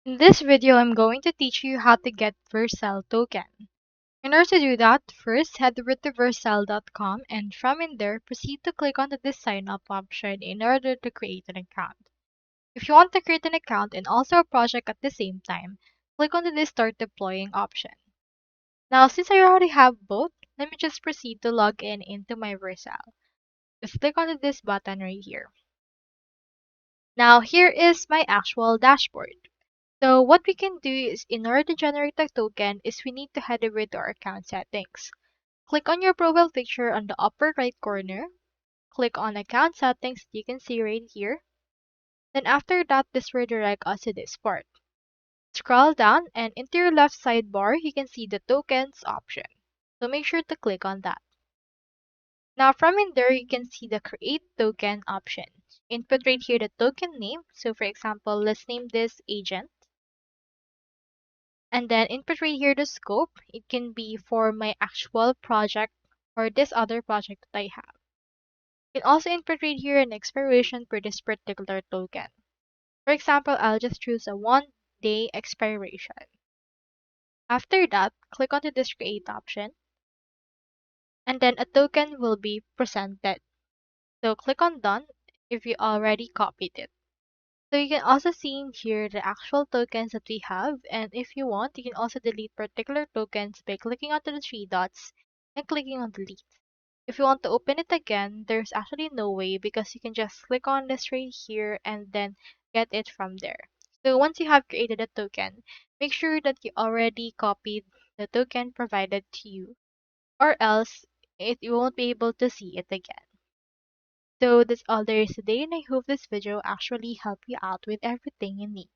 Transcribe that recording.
In this video, I'm going to teach you how to get Vercel token. In order to do that, first head over to vercel.com and from in there, proceed to click on the sign up option in order to create an account. If you want to create an account and also a project at the same time, click on the start deploying option. Now, since I already have both, let me just proceed to log in into my Vercel. Just click on this button right here. Now, here is my actual dashboard. So what we can do is in order to generate a token is we need to head over to our account settings. Click on your profile picture on the upper right corner. Click on account settings you can see right here. Then after that this will direct us to this part. Scroll down and into your left sidebar you can see the tokens option. So make sure to click on that. Now from in there you can see the create token option. Input right here the token name. So for example, let's name this agent. And then input right here the scope. It can be for my actual project or this other project that I have. You can also input right here an expiration for this particular token. For example, I'll just choose a 1 day expiration. After that, click onto this create option and then a token will be presented. So click on done if you already copied it. So you can also see in here the actual tokens that we have, and if you want, you can also delete particular tokens by clicking onto the three dots and clicking on delete. If you want to open it again, there's actually no way because you can just click on this right here and then get it from there. So once you have created a token, make sure that you already copied the token provided to you, or else you won't be able to see it again. So that's all there is today, and I hope this video actually helped you out with everything you need.